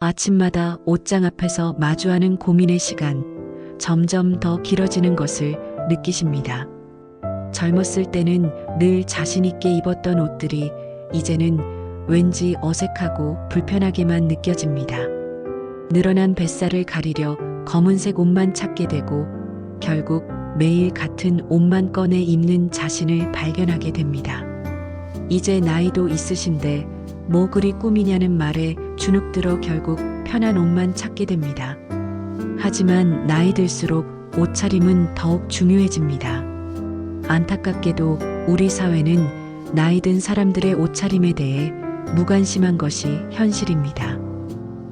아침마다 옷장 앞에서 마주하는 고민의 시간, 점점 더 길어지는 것을 느끼십니다. 젊었을 때는 늘 자신있게 입었던 옷들이 이제는 왠지 어색하고 불편하게만 느껴집니다. 늘어난 뱃살을 가리려 검은색 옷만 찾게 되고 결국 매일 같은 옷만 꺼내 입는 자신을 발견하게 됩니다. 이제 나이도 있으신데 뭐 그리 꾸미냐는 말에 주눅들어 결국 편한 옷만 찾게 됩니다. 하지만 나이 들수록 옷차림은 더욱 중요해집니다. 안타깝게도 우리 사회는 나이 든 사람들의 옷차림에 대해 무관심한 것이 현실입니다.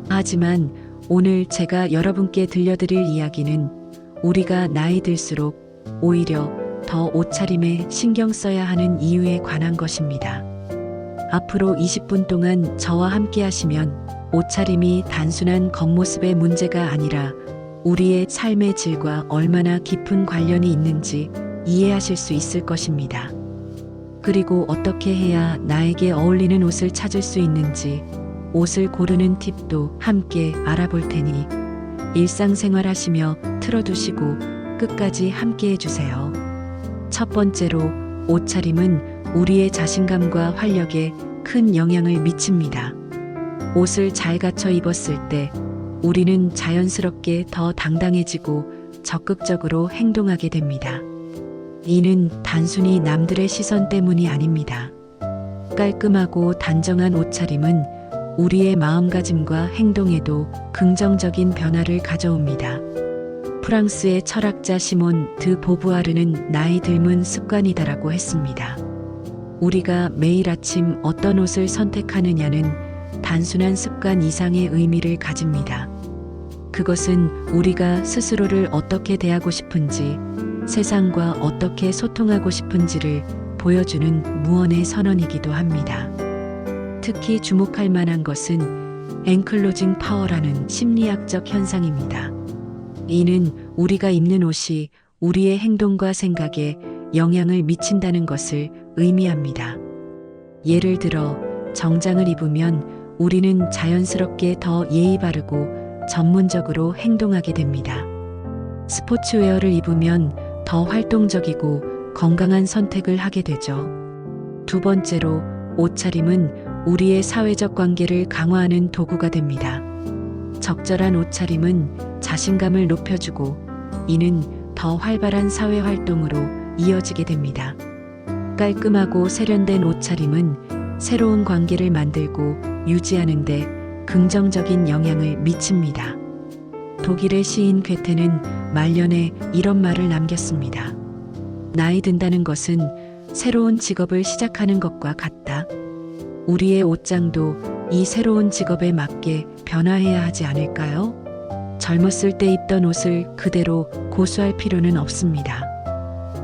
하지만 오늘 제가 여러분께 들려드릴 이야기는 우리가 나이 들수록 오히려 더 옷차림에 신경 써야 하는 이유에 관한 것입니다. 앞으로 20분 동안 저와 함께 하시면 옷차림이 단순한 겉모습의 문제가 아니라 우리의 삶의 질과 얼마나 깊은 관련이 있는지 이해하실 수 있을 것입니다. 그리고 어떻게 해야 나에게 어울리는 옷을 찾을 수 있는지 옷을 고르는 팁도 함께 알아볼 테니 일상생활 하시며 틀어두시고 끝까지 함께 해주세요. 첫 번째로 옷차림은 우리의 자신감과 활력에 큰 영향을 미칩니다. 옷을 잘 갖춰 입었을 때 우리는 자연스럽게 더 당당해지고 적극적으로 행동하게 됩니다. 이는 단순히 남들의 시선 때문이 아닙니다. 깔끔하고 단정한 옷차림은 우리의 마음가짐과 행동에도 긍정적인 변화를 가져옵니다. 프랑스의 철학자 시몬 드 보부아르는 나이 들면 습관이다라고 했습니다. 우리가 매일 아침 어떤 옷을 선택하느냐는 단순한 습관 이상의 의미를 가집니다. 그것은 우리가 스스로를 어떻게 대하고 싶은지, 세상과 어떻게 소통하고 싶은지를 보여주는 무언의 선언이기도 합니다. 특히 주목할 만한 것은 엔클로징 파워라는 심리학적 현상입니다. 이는 우리가 입는 옷이 우리의 행동과 생각에 영향을 미친다는 것을 의미합니다. 예를 들어 정장을 입으면 우리는 자연스럽게 더 예의 바르고 전문적으로 행동하게 됩니다. 스포츠웨어를 입으면 더 활동적이고 건강한 선택을 하게 되죠. 두 번째로 옷차림은 우리의 사회적 관계를 강화하는 도구가 됩니다. 적절한 옷차림은 자신감을 높여주고 이는 더 활발한 사회 활동으로 이어지게 됩니다. 깔끔하고 세련된 옷차림은 새로운 관계를 만들고 유지하는 데 긍정적인 영향을 미칩니다. 독일의 시인 괴테는 말년에 이런 말을 남겼습니다. 나이 든다는 것은 새로운 직업을 시작하는 것과 같다. 우리의 옷장도 이 새로운 직업에 맞게 변화해야 하지 않을까요? 젊었을 때 입던 옷을 그대로 고수할 필요는 없습니다.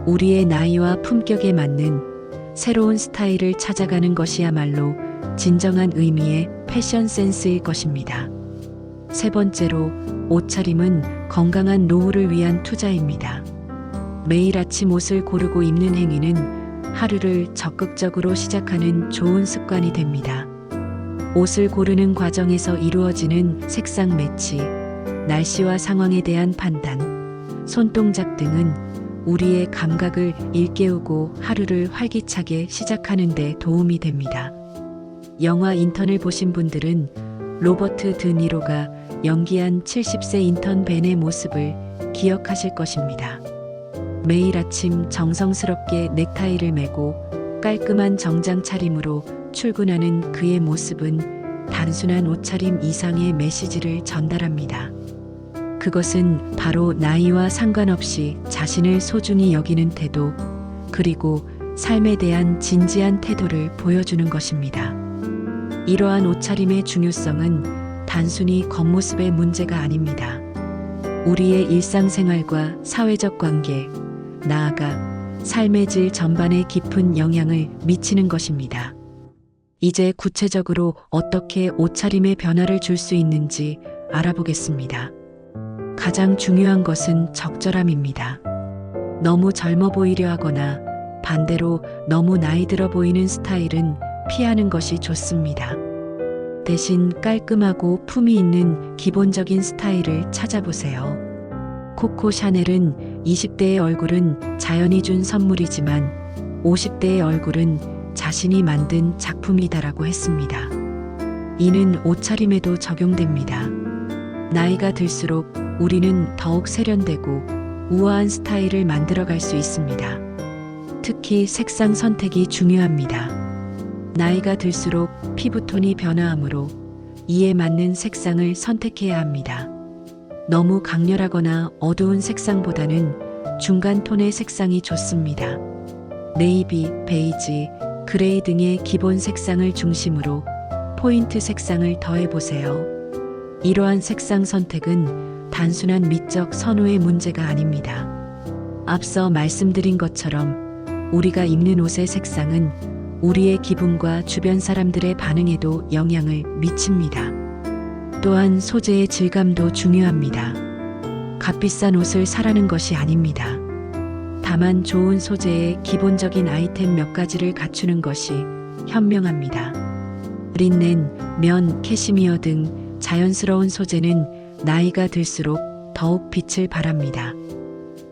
우리의 나이와 품격에 맞는 새로운 스타일을 찾아가는 것이야말로 진정한 의미의 패션 센스일 것입니다. 세 번째로 옷차림은 건강한 노후를 위한 투자입니다. 매일 아침 옷을 고르고 입는 행위는 하루를 적극적으로 시작하는 좋은 습관이 됩니다. 옷을 고르는 과정에서 이루어지는 색상 매치, 날씨와 상황에 대한 판단, 손동작 등은 우리의 감각을 일깨우고 하루를 활기차게 시작하는 데 도움이 됩니다. 영화 인턴을 보신 분들은 로버트 드 니로가 연기한 70세 인턴 벤의 모습을 기억하실 것입니다. 매일 아침 정성스럽게 넥타이를 매고 깔끔한 정장 차림으로 출근하는 그의 모습은 단순한 옷차림 이상의 메시지를 전달합니다. 그것은 바로 나이와 상관없이 자신을 소중히 여기는 태도, 그리고 삶에 대한 진지한 태도를 보여주는 것입니다. 이러한 옷차림의 중요성은 단순히 겉모습의 문제가 아닙니다. 우리의 일상생활과 사회적 관계, 나아가 삶의 질 전반에 깊은 영향을 미치는 것입니다. 이제 구체적으로 어떻게 옷차림에 변화를 줄 수 있는지 알아보겠습니다. 가장 중요한 것은 적절함입니다. 너무 젊어 보이려 하거나 반대로 너무 나이 들어 보이는 스타일은 피하는 것이 좋습니다. 대신 깔끔하고 품위 있는 기본적인 스타일을 찾아보세요. 코코 샤넬은 20대의 얼굴은 자연이 준 선물이지만 50대의 얼굴은 자신이 만든 작품이다라고 했습니다. 이는 옷차림에도 적용됩니다. 나이가 들수록 우리는 더욱 세련되고 우아한 스타일을 만들어갈 수 있습니다. 특히 색상 선택이 중요합니다. 나이가 들수록 피부톤이 변화하므로 이에 맞는 색상을 선택해야 합니다. 너무 강렬하거나 어두운 색상보다는 중간 톤의 색상이 좋습니다. 네이비, 베이지, 그레이 등의 기본 색상을 중심으로 포인트 색상을 더해보세요. 이러한 색상 선택은 단순한 미적 선호의 문제가 아닙니다. 앞서 말씀드린 것처럼 우리가 입는 옷의 색상은 우리의 기분과 주변 사람들의 반응에도 영향을 미칩니다. 또한 소재의 질감도 중요합니다. 값비싼 옷을 사라는 것이 아닙니다. 다만 좋은 소재의 기본적인 아이템 몇 가지를 갖추는 것이 현명합니다. 린넨, 면, 캐시미어 등 자연스러운 소재는 나이가 들수록 더욱 빛을 발합니다.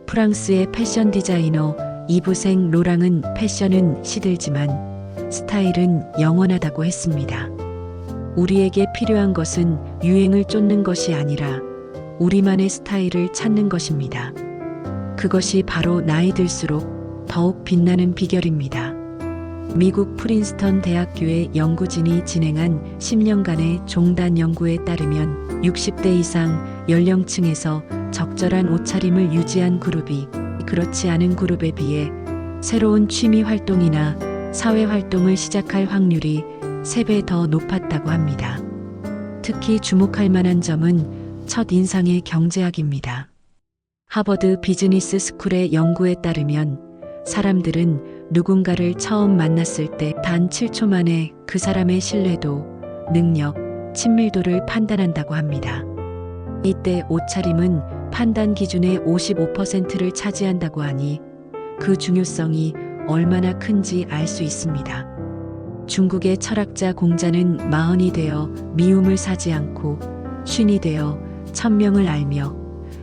프랑스의 패션 디자이너 이브생 로랑은 패션은 시들지만 스타일은 영원하다고 했습니다. 우리에게 필요한 것은 유행을 쫓는 것이 아니라 우리만의 스타일을 찾는 것입니다. 그것이 바로 나이 들수록 더욱 빛나는 비결입니다. 미국 프린스턴 대학교의 연구진이 진행한 10년간의 종단 연구에 따르면 60대 이상 연령층에서 적절한 옷차림을 유지한 그룹이 그렇지 않은 그룹에 비해 새로운 취미 활동이나 사회 활동을 시작할 확률이 3배 더 높았다고 합니다. 특히 주목할 만한 점은 첫 인상의 경제학입니다. 하버드 비즈니스 스쿨의 연구에 따르면 사람들은 누군가를 처음 만났을 때 단 7초 만에 그 사람의 신뢰도, 능력, 친밀도를 판단한다고 합니다. 이때 옷차림은 판단 기준의 55%를 차지한다고 하니 그 중요성이 얼마나 큰지 알 수 있습니다. 중국의 철학자 공자는 40이 되어 미움을 사지 않고 50이 되어 천명을 알며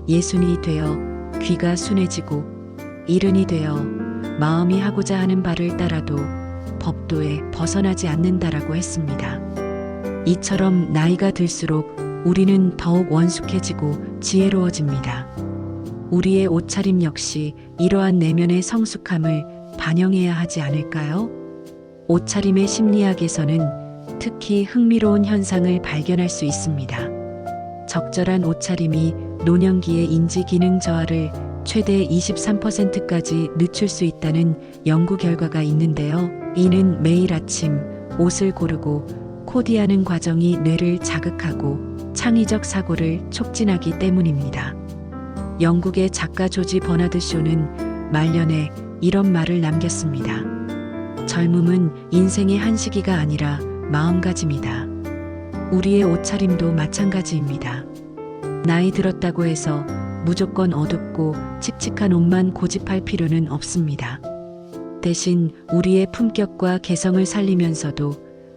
60이 되어 귀가 순해지고 70이 되어 마음이 하고자 하는 바를 따라도 법도에 벗어나지 않는다라고 했습니다. 이처럼 나이가 들수록 우리는 더욱 원숙해지고 지혜로워집니다. 우리의 옷차림 역시 이러한 내면의 성숙함을 반영해야 하지 않을까요? 옷차림의 심리학에서는 특히 흥미로운 현상을 발견할 수 있습니다. 적절한 옷차림이 노년기의 인지 기능 저하를 최대 23%까지 늦출 수 있다는 연구 결과가 있는데요. 이는 매일 아침 옷을 고르고 코디하는 과정이 뇌를 자극하고 창의적 사고를 촉진하기 때문입니다. 영국의 작가 조지 버나드 쇼는 말년에 이런 말을 남겼습니다. 젊음은 인생의 한 시기가 아니라 마음가짐이다. 우리의 옷차림도 마찬가지입니다. 나이 들었다고 해서 무조건 어둡고 칙칙한 옷만 고집할 필요는 없습니다. 대신 우리의 품격과 개성을 살리면서도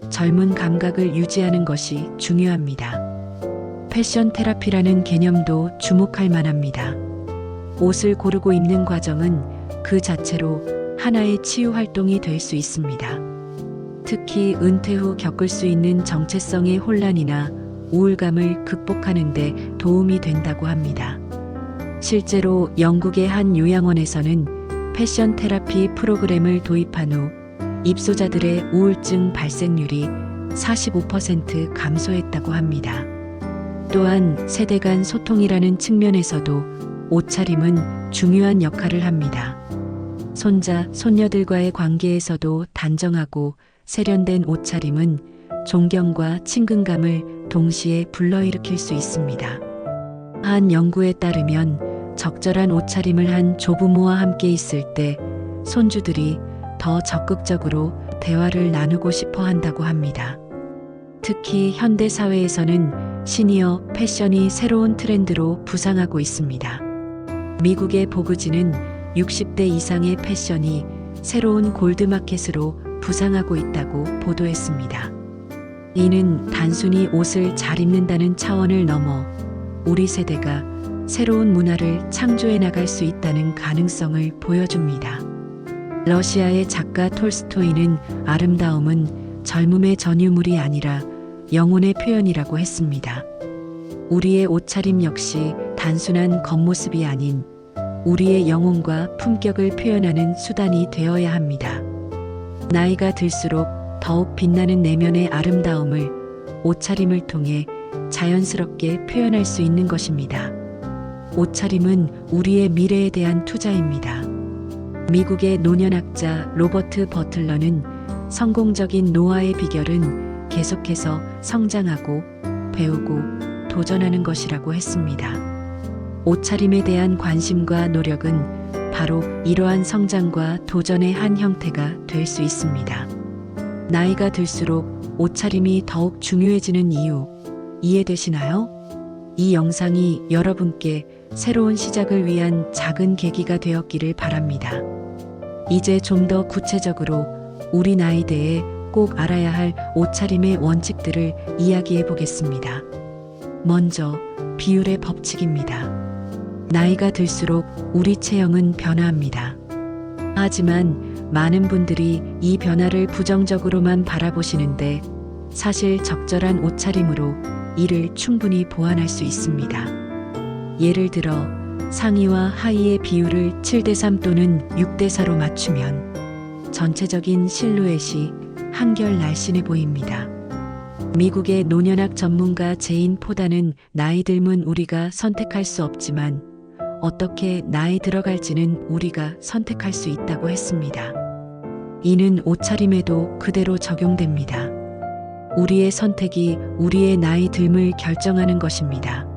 젊은 감각을 유지하는 것이 중요합니다. 패션 테라피라는 개념도 주목할 만합니다. 옷을 고르고 입는 과정은 그 자체로 하나의 치유 활동이 될 수 있습니다. 특히 은퇴 후 겪을 수 있는 정체성의 혼란이나 우울감을 극복하는 데 도움이 된다고 합니다. 실제로 영국의 한 요양원에서는 패션 테라피 프로그램을 도입한 후 입소자들의 우울증 발생률이 45% 감소했다고 합니다. 또한 세대 간 소통이라는 측면에서도 옷차림은 중요한 역할을 합니다. 손자, 손녀들과의 관계에서도 단정하고 세련된 옷차림은 존경과 친근감을 동시에 불러일으킬 수 있습니다. 한 연구에 따르면 적절한 옷차림을 한 조부모와 함께 있을 때 손주들이 더 적극적으로 대화를 나누고 싶어 한다고 합니다. 특히 현대 사회에서는 시니어 패션이 새로운 트렌드로 부상하고 있습니다. 미국의 보그지는 60대 이상의 패션이 새로운 골드마켓으로 부상하고 있다고 보도했습니다. 이는 단순히 옷을 잘 입는다는 차원을 넘어 우리 세대가 새로운 문화를 창조해 나갈 수 있다는 가능성을 보여줍니다. 러시아의 작가 톨스토이는 아름다움은 젊음의 전유물이 아니라 영혼의 표현이라고 했습니다. 우리의 옷차림 역시 단순한 겉모습이 아닌 우리의 영혼과 품격을 표현하는 수단이 되어야 합니다. 나이가 들수록 더욱 빛나는 내면의 아름다움을 옷차림을 통해 자연스럽게 표현할 수 있는 것입니다. 옷차림은 우리의 미래에 대한 투자입니다. 미국의 노년학자 로버트 버틀러는 성공적인 노화의 비결은 계속해서 성장하고 배우고 도전하는 것이라고 했습니다. 옷차림에 대한 관심과 노력은 바로 이러한 성장과 도전의 한 형태가 될 수 있습니다. 나이가 들수록 옷차림이 더욱 중요해지는 이유 이해되시나요? 이 영상이 여러분께 새로운 시작을 위한 작은 계기가 되었기를 바랍니다. 이제 좀 더 구체적으로 우리 나이대에 꼭 알아야 할 옷차림의 원칙들을 이야기해 보겠습니다. 먼저 비율의 법칙입니다. 나이가 들수록 우리 체형은 변화합니다. 하지만 많은 분들이 이 변화를 부정적으로만 바라보시는데 사실 적절한 옷차림으로 이를 충분히 보완할 수 있습니다. 예를 들어 상의와 하의의 비율을 7:3 또는 6:4로 맞추면 전체적인 실루엣이 한결 날씬해 보입니다. 미국의 노년학 전문가 제인 포다는 나이 들면 우리가 선택할 수 없지만 어떻게 나이 들어갈지는 우리가 선택할 수 있다고 했습니다. 이는 옷차림에도 그대로 적용됩니다. 우리의 선택이 우리의 나이 듦을 결정하는 것입니다.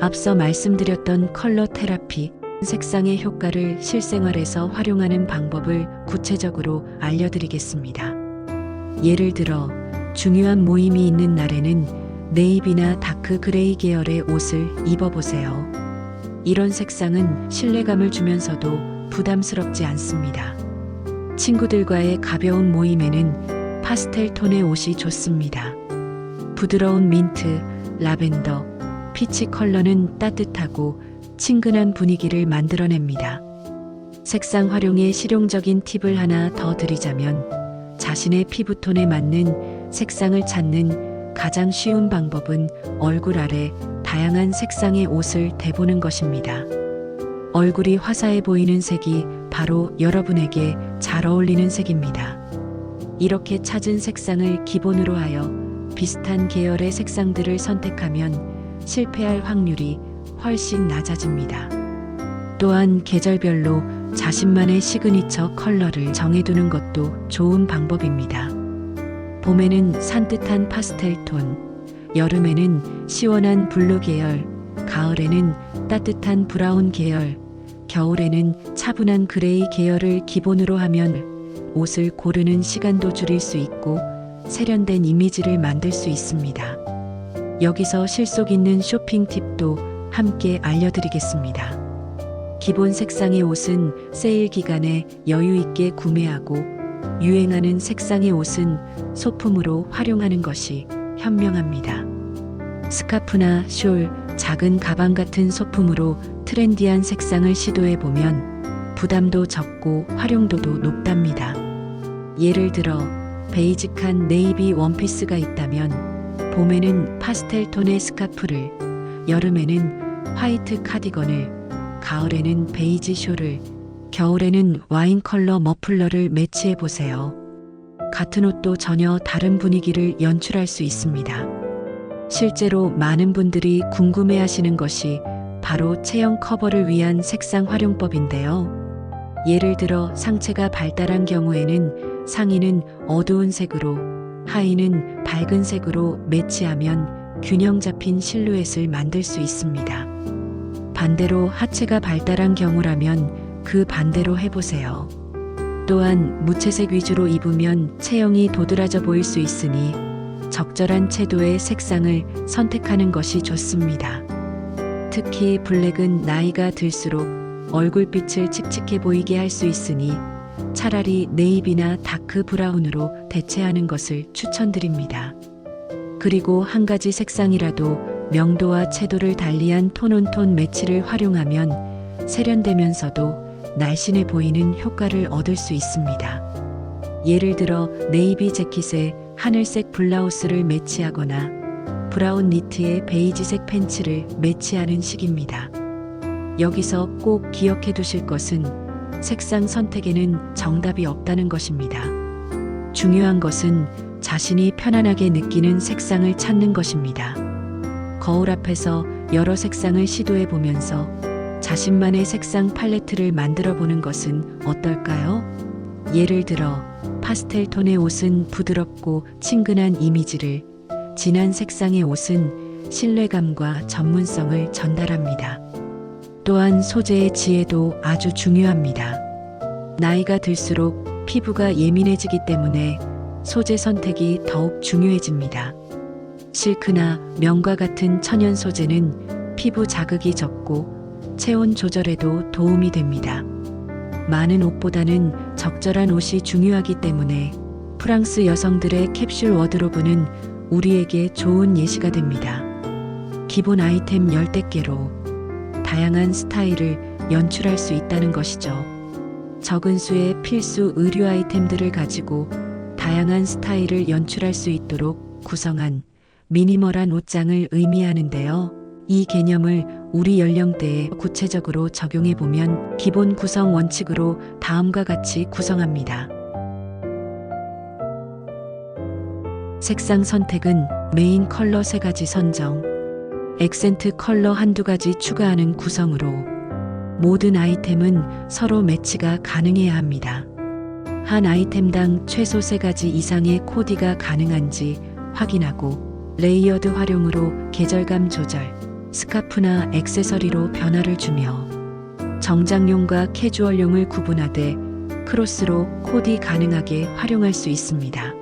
앞서 말씀드렸던 컬러 테라피, 색상의 효과를 실생활에서 활용하는 방법을 구체적으로 알려드리겠습니다. 예를 들어 중요한 모임이 있는 날에는 네이비나 다크 그레이 계열의 옷을 입어보세요. 이런 색상은 신뢰감을 주면서도 부담스럽지 않습니다. 친구들과의 가벼운 모임에는 파스텔 톤의 옷이 좋습니다. 부드러운 민트, 라벤더, 피치 컬러는 따뜻하고 친근한 분위기를 만들어냅니다. 색상 활용에 실용적인 팁을 하나 더 드리자면 자신의 피부톤에 맞는 색상을 찾는 가장 쉬운 방법은 얼굴 아래 다양한 색상의 옷을 대보는 것입니다. 얼굴이 화사해 보이는 색이 바로 여러분에게 잘 어울리는 색입니다. 이렇게 찾은 색상을 기본으로 하여 비슷한 계열의 색상들을 선택하면 실패할 확률이 훨씬 낮아집니다. 또한 계절별로 자신만의 시그니처 컬러를 정해두는 것도 좋은 방법입니다. 봄에는 산뜻한 파스텔 톤, 여름에는 시원한 블루 계열, 가을에는 따뜻한 브라운 계열, 겨울에는 차분한 그레이 계열을 기본으로 하면 옷을 고르는 시간도 줄일 수 있고 세련된 이미지를 만들 수 있습니다. 여기서 실속 있는 쇼핑 팁도 함께 알려드리겠습니다. 기본 색상의 옷은 세일 기간에 여유 있게 구매하고 유행하는 색상의 옷은 소품으로 활용하는 것이 현명합니다. 스카프나 숄, 작은 가방 같은 소품으로 트렌디한 색상을 시도해보면 부담도 적고 활용도도 높답니다. 예를 들어 베이직한 네이비 원피스가 있다면 봄에는 파스텔 톤의 스카프를, 여름에는 화이트 카디건을, 가을에는 베이지 숄을, 겨울에는 와인 컬러 머플러를 매치해보세요. 같은 옷도 전혀 다른 분위기를 연출할 수 있습니다. 실제로 많은 분들이 궁금해하시는 것이 바로 체형 커버를 위한 색상 활용법인데요. 예를 들어 상체가 발달한 경우에는 상의는 어두운 색으로, 하의는 밝은 색으로 매치하면 균형 잡힌 실루엣을 만들 수 있습니다. 반대로 하체가 발달한 경우라면 그 반대로 해보세요. 또한 무채색 위주로 입으면 체형이 도드라져 보일 수 있으니 적절한 채도의 색상을 선택하는 것이 좋습니다. 특히 블랙은 나이가 들수록 얼굴빛을 칙칙해 보이게 할 수 있으니 차라리 네이비나 다크 브라운으로 대체하는 것을 추천드립니다. 그리고 한 가지 색상이라도 명도와 채도를 달리한 톤온톤 매치를 활용하면 세련되면서도 날씬해 보이는 효과를 얻을 수 있습니다. 예를 들어 네이비 재킷에 하늘색 블라우스를 매치하거나 브라운 니트에 베이지색 팬츠를 매치하는 식입니다. 여기서 꼭 기억해 두실 것은 색상 선택에는 정답이 없다는 것입니다. 중요한 것은 자신이 편안하게 느끼는 색상을 찾는 것입니다. 거울 앞에서 여러 색상을 시도해 보면서 자신만의 색상 팔레트를 만들어 보는 것은 어떨까요? 예를 들어 파스텔 톤의 옷은 부드럽고 친근한 이미지를, 진한 색상의 옷은 신뢰감과 전문성을 전달합니다. 또한 소재의 지혜도 아주 중요합니다. 나이가 들수록 피부가 예민해지기 때문에 소재 선택이 더욱 중요해집니다. 실크나 면과 같은 천연 소재는 피부 자극이 적고 체온 조절에도 도움이 됩니다. 많은 옷보다는 적절한 옷이 중요하기 때문에 프랑스 여성들의 캡슐 워드로브는 우리에게 좋은 예시가 됩니다. 기본 아이템 10대 개로 다양한 스타일을 연출할 수 있다는 것이죠. 적은 수의 필수 의류 아이템들을 가지고 다양한 스타일을 연출할 수 있도록 구성한 미니멀한 옷장을 의미하는데요. 이 개념을 우리 연령대에 구체적으로 적용해 보면 기본 구성 원칙으로 다음과 같이 구성합니다. 색상 선택은 메인 컬러 3가지 선정, 액센트 컬러 한두 가지 추가하는 구성으로 모든 아이템은 서로 매치가 가능해야 합니다. 한 아이템당 최소 3가지 이상의 코디가 가능한지 확인하고 레이어드 활용으로 계절감 조절, 스카프나 액세서리로 변화를 주며 정장용과 캐주얼용을 구분하되 크로스로 코디 가능하게 활용할 수 있습니다.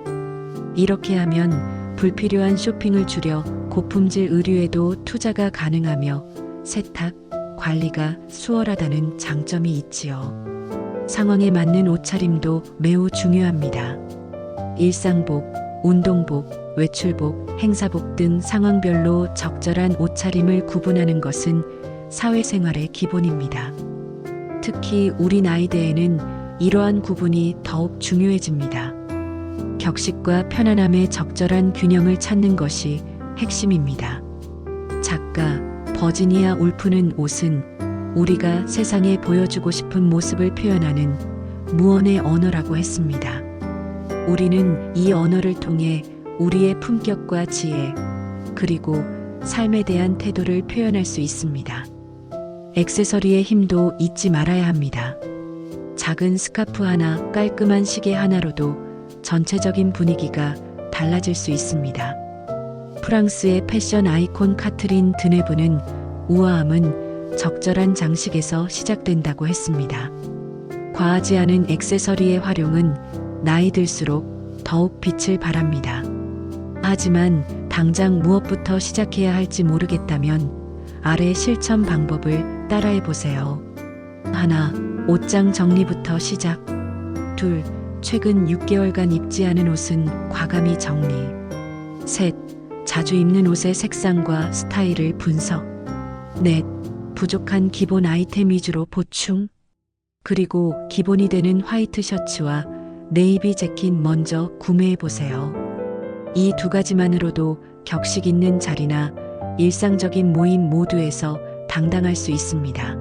이렇게 하면 불필요한 쇼핑을 줄여 고품질 의류에도 투자가 가능하며 세탁, 관리가 수월하다는 장점이 있지요. 상황에 맞는 옷차림도 매우 중요합니다. 일상복, 운동복, 외출복, 행사복 등 상황별로 적절한 옷차림을 구분하는 것은 사회생활의 기본입니다. 특히 우리 나이대에는 이러한 구분이 더욱 중요해집니다. 격식과 편안함의 적절한 균형을 찾는 것이 핵심입니다. 작가 버지니아 울프는 옷은 우리가 세상에 보여주고 싶은 모습을 표현하는 무언의 언어라고 했습니다. 우리는 이 언어를 통해 우리의 품격과 지혜, 그리고 삶에 대한 태도를 표현할 수 있습니다. 액세서리의 힘도 잊지 말아야 합니다. 작은 스카프 하나, 깔끔한 시계 하나로도 전체적인 분위기가 달라질 수 있습니다. 프랑스의 패션 아이콘 카트린 드네브는 우아함은 적절한 장식에서 시작된다고 했습니다. 과하지 않은 액세서리의 활용은 나이 들수록 더욱 빛을 발합니다. 하지만 당장 무엇부터 시작해야 할지 모르겠다면 아래 실천 방법을 따라해 보세요. 1. 옷장 정리부터 시작. 2. 최근 6개월간 입지 않은 옷은 과감히 정리. 3. 자주 입는 옷의 색상과 스타일을 분석. 4. 부족한 기본 아이템 위주로 보충. 그리고 기본이 되는 화이트 셔츠와 네이비 재킷 먼저 구매해 보세요. 이 2가지만으로도 격식 있는 자리나 일상적인 모임 모두에서 당당할 수 있습니다.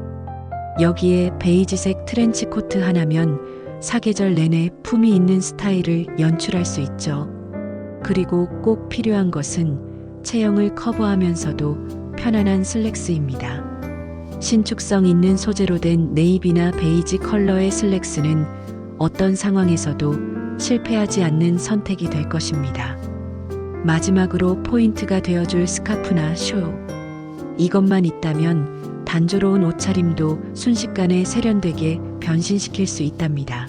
여기에 베이지색 트렌치 코트 하나면 사계절 내내 품이 있는 스타일을 연출할 수 있죠. 그리고 꼭 필요한 것은 체형을 커버하면서도 편안한 슬랙스입니다. 신축성 있는 소재로 된 네이비나 베이지 컬러의 슬랙스는 어떤 상황에서도 실패하지 않는 선택이 될 것입니다. 마지막으로 포인트가 되어줄 스카프나 쇼. 이것만 있다면 단조로운 옷차림도 순식간에 세련되게 변신시킬 수 있답니다.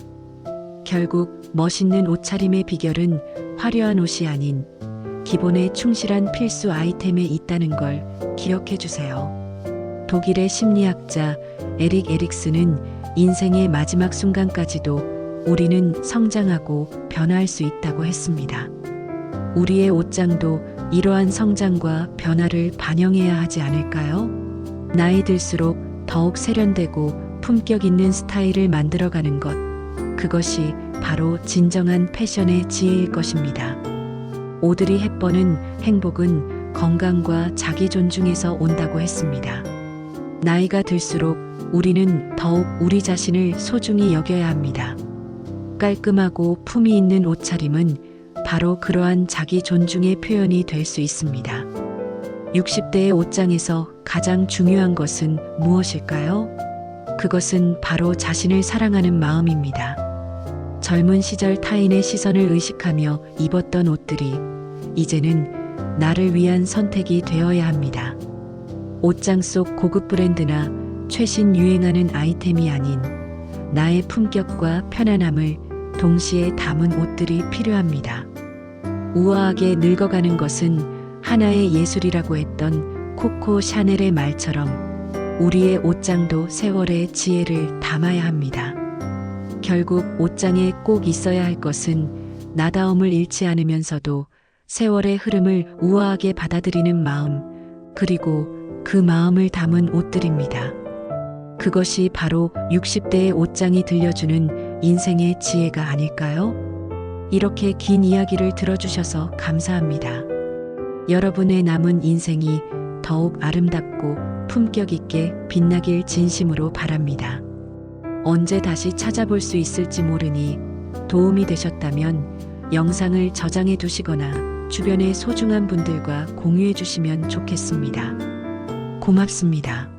결국 멋있는 옷차림의 비결은 화려한 옷이 아닌 기본에 충실한 필수 아이템에 있다는 걸 기억해 주세요. 독일의 심리학자 에릭 에릭스는 인생의 마지막 순간까지도 우리는 성장하고 변화할 수 있다고 했습니다. 우리의 옷장도 이러한 성장과 변화를 반영해야 하지 않을까요? 나이 들수록 더욱 세련되고 품격 있는 스타일을 만들어가는 것, 그것이 바로 진정한 패션의 지혜일 것입니다. 오드리 헵번은 행복은 건강과 자기 존중에서 온다고 했습니다. 나이가 들수록 우리는 더욱 우리 자신을 소중히 여겨야 합니다. 깔끔하고 품위 있는 옷차림은 바로 그러한 자기 존중의 표현이 될 수 있습니다. 60대의 옷장에서 가장 중요한 것은 무엇일까요? 그것은 바로 자신을 사랑하는 마음입니다. 젊은 시절 타인의 시선을 의식하며 입었던 옷들이 이제는 나를 위한 선택이 되어야 합니다. 옷장 속 고급 브랜드나 최신 유행하는 아이템이 아닌 나의 품격과 편안함을 동시에 담은 옷들이 필요합니다. 우아하게 늙어가는 것은 하나의 예술이라고 했던 코코 샤넬의 말처럼 우리의 옷장도 세월의 지혜를 담아야 합니다. 결국 옷장에 꼭 있어야 할 것은 나다움을 잃지 않으면서도 세월의 흐름을 우아하게 받아들이는 마음, 그리고 그 마음을 담은 옷들입니다. 그것이 바로 60대의 옷장이 들려주는 인생의 지혜가 아닐까요? 이렇게 긴 이야기를 들어주셔서 감사합니다. 여러분의 남은 인생이 더욱 아름답고 품격 있게 빛나길 진심으로 바랍니다. 언제 다시 찾아볼 수 있을지 모르니 도움이 되셨다면 영상을 저장해 두시거나 주변의 소중한 분들과 공유해 주시면 좋겠습니다. 고맙습니다.